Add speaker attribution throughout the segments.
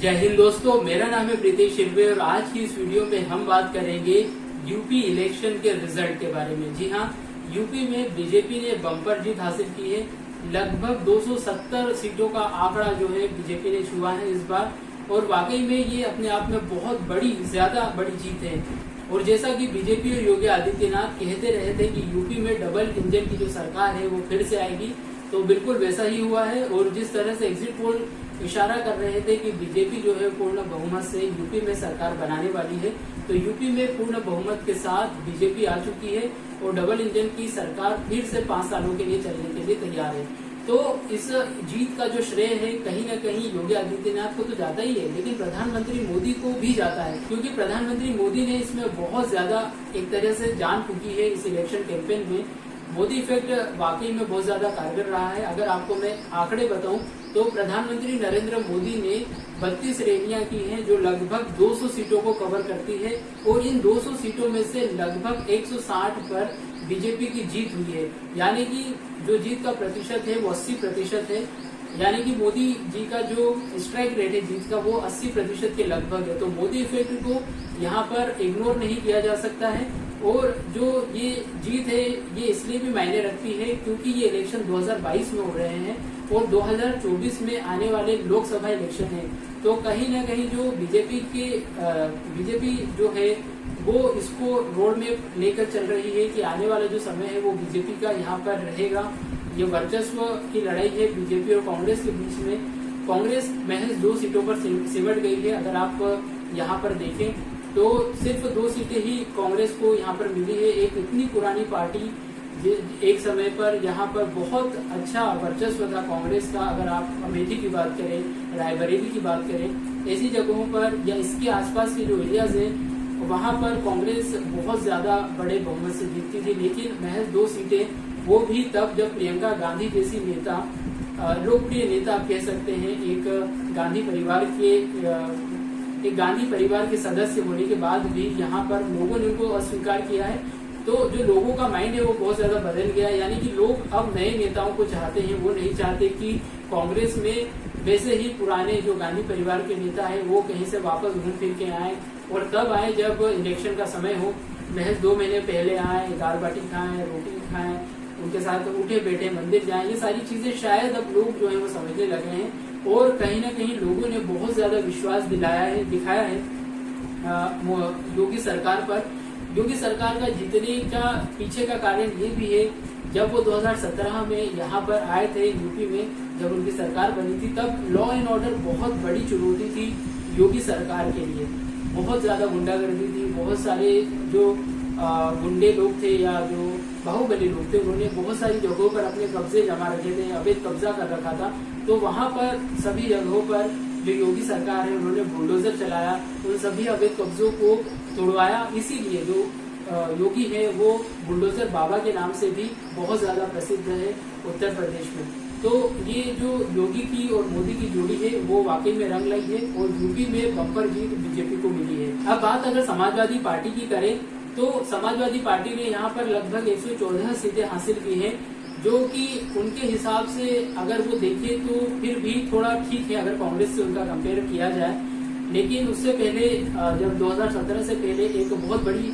Speaker 1: जय हिंद दोस्तों, मेरा नाम है प्रीतेश शिरवे और आज की इस वीडियो में हम बात करेंगे यूपी इलेक्शन के रिजल्ट के बारे में। जी हाँ, यूपी में बीजेपी ने बम्पर जीत हासिल की है। लगभग 270 सीटों का आंकड़ा जो है बीजेपी ने छुआ है इस बार, और वाकई में ये अपने आप में बहुत ज्यादा बड़ी जीत है। और जैसा कि बीजेपी और योगी आदित्यनाथ कहते रहे थे कि यूपी में डबल इंजन की जो सरकार है वो फिर से आएगी, तो बिल्कुल वैसा ही हुआ है। और जिस तरह से एग्जिट पोल इशारा कर रहे थे कि बीजेपी जो है पूर्ण बहुमत से यूपी में सरकार बनाने वाली है, तो यूपी में पूर्ण बहुमत के साथ बीजेपी आ चुकी है और डबल इंजन की सरकार फिर से 5 सालों के लिए चलने के लिए तैयार है। तो इस जीत का जो श्रेय है कहीं न कहीं योगी आदित्यनाथ को तो जाता ही है, लेकिन प्रधानमंत्री मोदी को भी जाता है, क्योंकि प्रधानमंत्री मोदी ने इसमें बहुत ज्यादा एक तरह से जान फूकी है। इस इलेक्शन कैंपेन में मोदी इफेक्ट वाकई में बहुत ज्यादा कारगर रहा है। अगर आपको मैं आंकड़े बताऊं तो प्रधानमंत्री नरेंद्र मोदी ने 32 रैलियां की हैं जो लगभग 200 सीटों को कवर करती है, और इन 200 सीटों में से लगभग 160 पर बीजेपी की जीत हुई है। यानी कि जो जीत का प्रतिशत है वो 80% है। यानी कि मोदी जी का जो स्ट्राइक रेट है जीत का वो 80% के लगभग है। तो मोदी इफेक्ट को यहाँ पर इग्नोर नहीं किया जा सकता है। और जो ये जीत है ये इसलिए भी मायने रखती है क्योंकि ये इलेक्शन 2022 में हो रहे हैं और 2024 में आने वाले लोकसभा इलेक्शन है। तो कहीं ना कहीं जो बीजेपी जो है वो इसको रोड में लेकर चल रही है कि आने वाला जो समय है वो बीजेपी का यहाँ पर रहेगा। ये वर्चस्व की लड़ाई है बीजेपी और कांग्रेस के बीच में। कांग्रेस महज 2 सीटों पर सिमट गई है। अगर आप यहाँ पर देखें तो सिर्फ 2 सीटें ही कांग्रेस को यहाँ पर मिली है। एक इतनी पुरानी पार्टी एक समय पर यहाँ पर बहुत अच्छा वर्चस्व था कांग्रेस का। अगर आप अमेठी की बात करें, रायबरेली की बात करें, ऐसी जगहों पर या इसके आसपास के जो एरियाज हैं वहां पर कांग्रेस बहुत ज्यादा बड़े बहुमत से जीतती थी। लेकिन महज 2 सीटें, वो भी तब जब प्रियंका गांधी जैसी नेता, लोकप्रिय नेता आप कह सकते हैं, एक गांधी परिवार के सदस्य होने के बाद भी यहाँ पर लोगों ने उनको अस्वीकार किया है। तो जो लोगों का माइंड है वो बहुत ज्यादा बदल गया। यानी कि लोग अब नए नेताओं को चाहते हैं, वो नहीं चाहते कि कांग्रेस में वैसे ही पुराने जो गांधी परिवार के नेता है वो कहीं से वापस घूम फिर के आए, और तब आए जब इलेक्शन का समय हो। महज 2 महीने पहले आए, दाल बाटी खाएं, रोटी खाएं, उनके साथ उठे बैठे मंदिर जाएं, ये सारी चीजें शायद अब लोग जो है वो समझने लगे हैं। और कहीं ना कहीं लोगों ने बहुत ज्यादा विश्वास दिखाया है योगी सरकार पर। योगी सरकार का जीतने का पीछे का कारण ये भी है, जब वो 2017 में यहाँ पर आए थे यूपी में, जब उनकी सरकार बनी थी, तब लॉ एंड ऑर्डर बहुत बड़ी चुनौती थी योगी सरकार के लिए। बहुत ज्यादा गुंडागर्दी थी, बहुत सारे जो गुंडे लोग थे या जो बाहुबली लोग थे उन्होंने बहुत सारी जगहों पर अपने कब्जे जमा रखे थे, अवैध कब्जा कर रखा था। तो वहां पर सभी जगहों पर जो योगी सरकार है उन्होंने बुलडोजर चलाया, उन सभी अवैध कब्जों को तोड़वाया। इसीलिए जो योगी है वो बुलडोजर बाबा के नाम से भी बहुत ज्यादा प्रसिद्ध है उत्तर प्रदेश में। तो ये जो योगी की और मोदी की जोड़ी है वो वाकई में रंग लाई है और यूपी में बम्पर जीत बीजेपी को मिली है। अब बात अगर समाजवादी पार्टी की करें तो समाजवादी पार्टी ने यहाँ पर लगभग 114 सीटें हासिल की हैं, जो कि उनके हिसाब से अगर वो देखे तो फिर भी थोड़ा ठीक है अगर कांग्रेस से उनका कंपेयर किया जाए। लेकिन उससे पहले जब 2017 से पहले एक बहुत बड़ी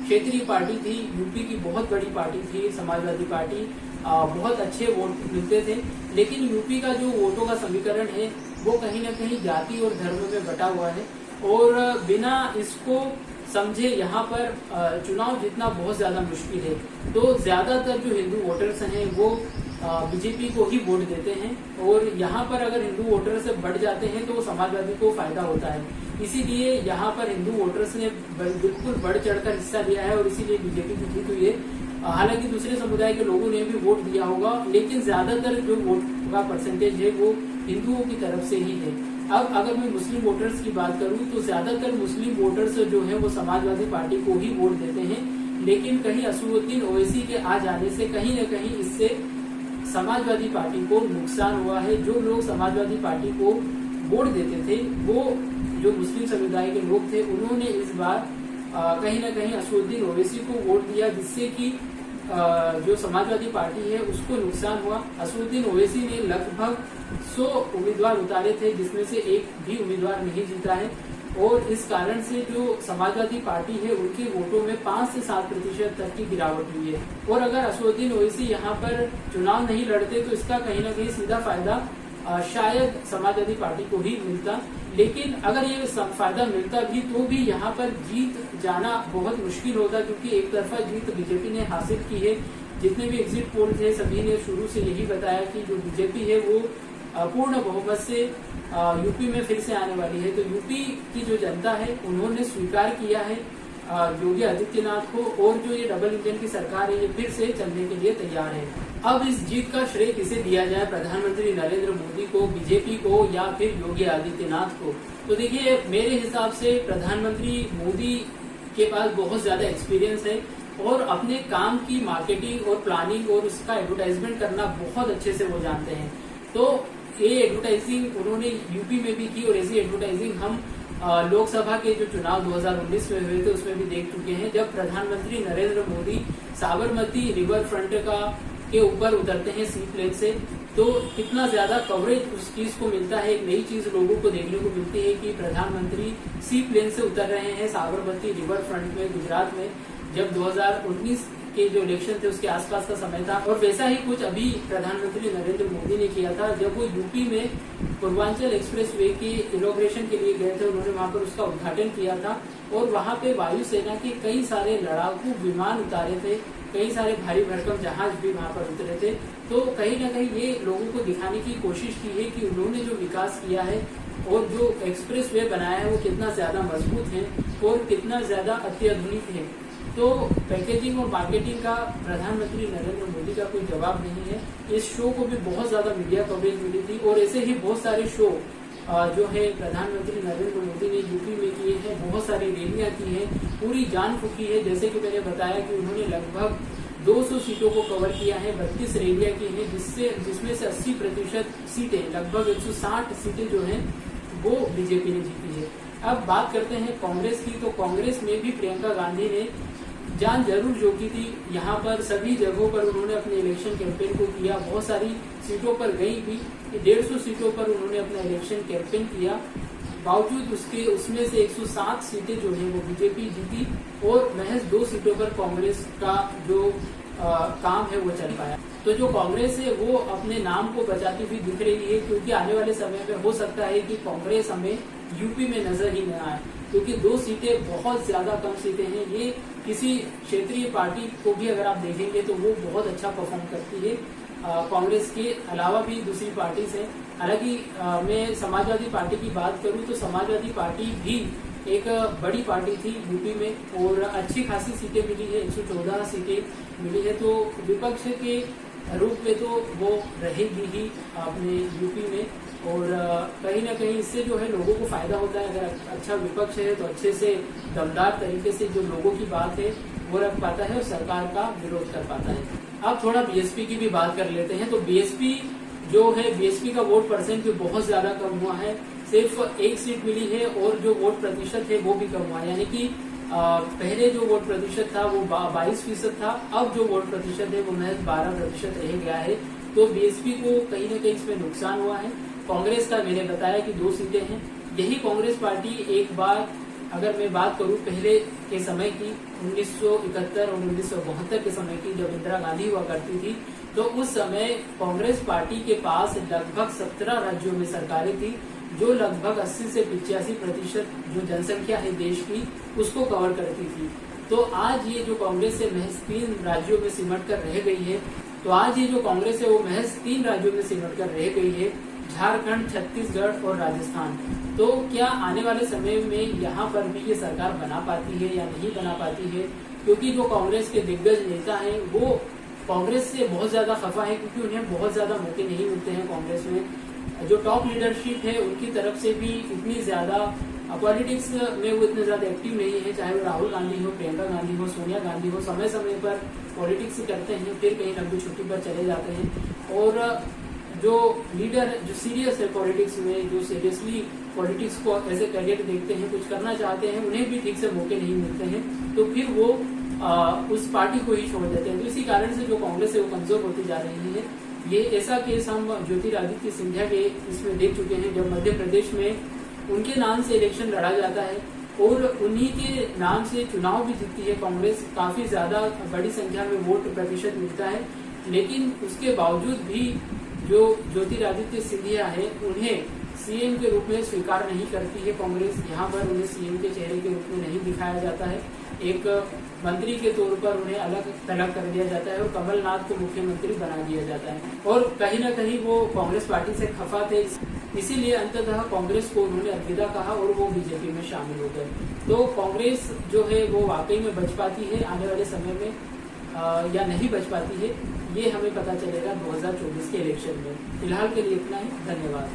Speaker 1: क्षेत्रीय पार्टी थी, यूपी की बहुत बड़ी पार्टी थी समाजवादी पार्टी, बहुत अच्छे वोट मिलते थे। लेकिन यूपी का जो वोटों का समीकरण है वो कहीं न कहीं जाति और धर्म में बटा हुआ है, और बिना इसको समझे यहाँ पर चुनाव जीतना बहुत ज्यादा मुश्किल है। तो ज्यादातर जो हिंदू वोटर्स हैं वो बीजेपी को ही वोट देते हैं, और यहाँ पर अगर हिंदू वोटर्स से बढ़ जाते हैं तो समाजवादी को फायदा होता है। इसीलिए यहाँ पर हिंदू वोटर्स ने बिल्कुल बढ़ चढ़कर हिस्सा लिया है और इसीलिए बीजेपी की जीत हुई है। हालांकि दूसरे समुदाय के लोगों ने भी वोट दिया होगा, लेकिन ज्यादातर जो वोट का परसेंटेज है वो हिंदुओं की तरफ से ही है। अब अगर मैं मुस्लिम वोटर्स की बात करूं तो ज्यादातर मुस्लिम वोटर्स जो है वो समाजवादी पार्टी को ही वोट देते हैं। लेकिन कहीं असदुद्दीन ओवैसी के आ जाने से कहीं न कहीं इससे समाजवादी पार्टी को नुकसान हुआ है। जो लोग समाजवादी पार्टी को वोट देते थे वो जो मुस्लिम समुदाय के लोग थे, उन्होंने इस बार कहीं न कहीं असदुद्दीन ओवैसी को वोट दिया, जिससे कि जो समाजवादी पार्टी है उसको नुकसान हुआ। असदुद्दीन ओवैसी ने लगभग 100 उम्मीदवार उतारे थे, जिसमें से एक भी उम्मीदवार नहीं जीता है, और इस कारण से जो समाजवादी पार्टी है उनके वोटों में 5 से 7% तक की गिरावट हुई है। और अगर असदुद्दीन ओवैसी यहाँ पर चुनाव नहीं लड़ते तो इसका कहीं ना कहीं सीधा फायदा शायद समाजवादी पार्टी को ही मिलता, लेकिन अगर ये फायदा मिलता भी तो भी यहाँ पर जीत जाना बहुत मुश्किल होता, क्योंकि एक तरफा जीत बीजेपी ने हासिल की है। जितने भी एग्जिट पोल थे सभी ने शुरू से यही बताया कि जो बीजेपी है वो पूर्ण बहुमत से यूपी में फिर से आने वाली है। तो यूपी की जो जनता है उन्होंने स्वीकार किया है योगी आदित्यनाथ को, और जो ये डबल इंजन की सरकार है ये फिर से चलने के लिए तैयार है। अब इस जीत का श्रेय किसे दिया जाए, प्रधानमंत्री नरेंद्र मोदी को, बीजेपी को, या फिर योगी आदित्यनाथ को? तो देखिए, मेरे हिसाब से प्रधानमंत्री मोदी के पास बहुत ज्यादा एक्सपीरियंस है और अपने काम की मार्केटिंग और प्लानिंग और उसका एडवर्टाइजमेंट करना बहुत अच्छे से वो जानते हैं। तो ये एडवर्टाइजिंग उन्होंने यूपी में भी की, और ऐसी एडवर्टाइजिंग हम लोकसभा के जो चुनाव 2019 में हुए थे उसमें भी देख चुके हैं। जब प्रधानमंत्री नरेंद्र मोदी साबरमती रिवर फ्रंट के ऊपर उतरते हैं सी प्लेन से, तो कितना ज्यादा कवरेज उस चीज को मिलता है। एक नई चीज लोगों को देखने को मिलती है कि प्रधानमंत्री सी प्लेन से उतर रहे हैं साबरमती रिवर फ्रंट में, गुजरात में, जब 2019 के जो इलेक्शन थे उसके आसपास का समय था। और वैसा ही कुछ अभी प्रधानमंत्री नरेंद्र मोदी ने किया था जब वो यूपी में पूर्वांचल एक्सप्रेस वे की इनॉग्रेशन के लिए गए थे। उन्होंने वहां पर उसका उद्घाटन किया था और वहां पे वायुसेना के कई सारे लड़ाकू विमान उतारे थे, कई सारे भारी भरकम जहाज भी वहां पर उतरे थे। तो कहीं ना कहीं ये लोगों को दिखाने की कोशिश की है कि उन्होंने जो विकास किया है और जो एक्सप्रेस वे बनाया है वो कितना ज्यादा मजबूत है और कितना ज्यादा अत्याधुनिक है। तो पैकेजिंग और मार्केटिंग का प्रधानमंत्री नरेंद्र मोदी का कोई जवाब नहीं है। इस शो को भी बहुत ज्यादा मीडिया कवरेज मिली थी, और ऐसे ही बहुत सारे शो जो है प्रधानमंत्री नरेंद्र मोदी ने यूपी में किए हैं। बहुत सारी रैलियां की हैं, पूरी जान फूकी है। जैसे कि मैंने बताया कि उन्होंने लगभग 200 सीटों को कवर किया है, 32 रैलियां की हैं, जिसमें से 80% सीटें, लगभग 160 सीटें जो हैं वो बीजेपी ने जीती है। अब बात करते हैं कांग्रेस की। तो कांग्रेस में भी प्रियंका गांधी ने जान जरूर झोंकी थी। यहाँ पर सभी जगहों पर उन्होंने अपने इलेक्शन कैंपेन को किया, बहुत सारी सीटों पर गई भी, 150 सीटों पर उन्होंने अपना इलेक्शन कैंपेन किया। बावजूद उसके उसमें से 107 सीटें जो है वो बीजेपी जीती, और महज 2 सीटों पर कांग्रेस का जो काम है वो चल पाया। तो जो कांग्रेस है वो अपने नाम को बचाती हुई दिख रही है, क्योंकि आने वाले समय में हो सकता है कि कांग्रेस हमें यूपी में नजर ही न आए, क्योंकि 2 सीटें बहुत ज्यादा कम सीटें हैं। ये किसी क्षेत्रीय पार्टी को भी अगर आप देखेंगे तो वो बहुत अच्छा परफॉर्म करती है, कांग्रेस के अलावा भी दूसरी पार्टी से। हालांकि मैं समाजवादी पार्टी की बात करूं तो समाजवादी पार्टी भी एक बड़ी पार्टी थी यूपी में, और अच्छी खासी सीटें मिली है, 114 सीटें मिली है। तो विपक्ष के रूप में तो वो रहेगी ही अपने यूपी में, और कहीं ना कहीं इससे जो है लोगों को फायदा होता है। अगर अच्छा विपक्ष है तो अच्छे से दमदार तरीके से जो लोगों की बात है वो रख पाता है और सरकार का विरोध कर पाता है। अब थोड़ा बीएसपी की भी बात कर लेते हैं। तो बीएसपी जो है, बीएसपी का वोट परसेंट भी बहुत ज्यादा कम हुआ है, सिर्फ 1 सीट मिली है, और जो वोट प्रतिशत है वो भी कम हुआ है। यानी कि पहले जो वोट प्रतिशत था वो 22% था, अब जो वोट प्रतिशत है वो महज 12% रह गया है। तो बीएसपी को कहीं ना कहीं इसमें नुकसान हुआ है। कांग्रेस का मैंने बताया कि 2 सीटें हैं। यही कांग्रेस पार्टी एक बार, अगर मैं बात करूं पहले के समय की, 1971 और 1972 के समय की, जब इंदिरा गांधी हुआ करती थी, तो उस समय कांग्रेस पार्टी के पास लगभग 17 राज्यों में सरकारें थी, जो लगभग 80 से 85% जो जनसंख्या है देश की उसको कवर करती थी। तो आज ये जो कांग्रेस है महज 3 राज्यों में सिमट कर रह गई है। तो आज ये जो कांग्रेस है वो महज 3 राज्यों में सिमट कर रह गई है, झारखंड, छत्तीसगढ़ और राजस्थान। तो क्या आने वाले समय में यहाँ पर भी ये सरकार बना पाती है या नहीं बना पाती है? क्योंकि जो कांग्रेस के दिग्गज नेता हैं वो कांग्रेस से बहुत ज्यादा खफा है, क्योंकि उन्हें बहुत ज्यादा मौके नहीं मिलते हैं कांग्रेस में। जो टॉप लीडरशिप है उनकी तरफ से भी इतनी ज्यादा पॉलिटिक्स में वो इतने ज्यादा एक्टिव नहीं है, चाहे वो राहुल गांधी हो, प्रियंका गांधी हो, सोनिया गांधी हो, समय समय पर पॉलिटिक्स करते हैं, फिर कहीं लंबी छुट्टी पर चले जाते हैं। और जो लीडर जो सीरियस है पॉलिटिक्स में, जो सीरियसली पॉलिटिक्स को एज ए कैरियर देखते हैं, कुछ करना चाहते हैं, उन्हें भी ठीक से मौके नहीं मिलते हैं। तो फिर वो उस पार्टी को ही छोड़ देते हैं। तो इसी कारण से जो कांग्रेस है वो कमजोर होती जा रही है। ये ऐसा केस हम ज्योतिरादित्य सिंधिया के इसमें देख चुके हैं, जब मध्य प्रदेश में उनके नाम से इलेक्शन लड़ा जाता है और उन्हीं के नाम से चुनाव भी जीतती है कांग्रेस, काफी ज्यादा बड़ी संख्या में वोट प्रतिशत मिलता है, लेकिन उसके बावजूद भी जो ज्योतिरादित्य सिंधिया है उन्हें सीएम के रूप में स्वीकार नहीं करती है कांग्रेस। यहाँ पर उन्हें सीएम के चेहरे के रूप में नहीं दिखाया जाता है, एक मंत्री के तौर पर उन्हें अलग तलग कर दिया जाता है और कमलनाथ को मुख्यमंत्री बना दिया जाता है। और कहीं ना कहीं वो कांग्रेस पार्टी से खफा थे, इसीलिए अंततः कांग्रेस को उन्होंने अलविदा कहा और वो बीजेपी में शामिल हो गए। तो कांग्रेस जो है वो वाकई में बच पाती है आने वाले समय में या नहीं बच पाती है, ये हमें पता चलेगा 2024 के इलेक्शन में। फिलहाल के लिए इतना ही, धन्यवाद।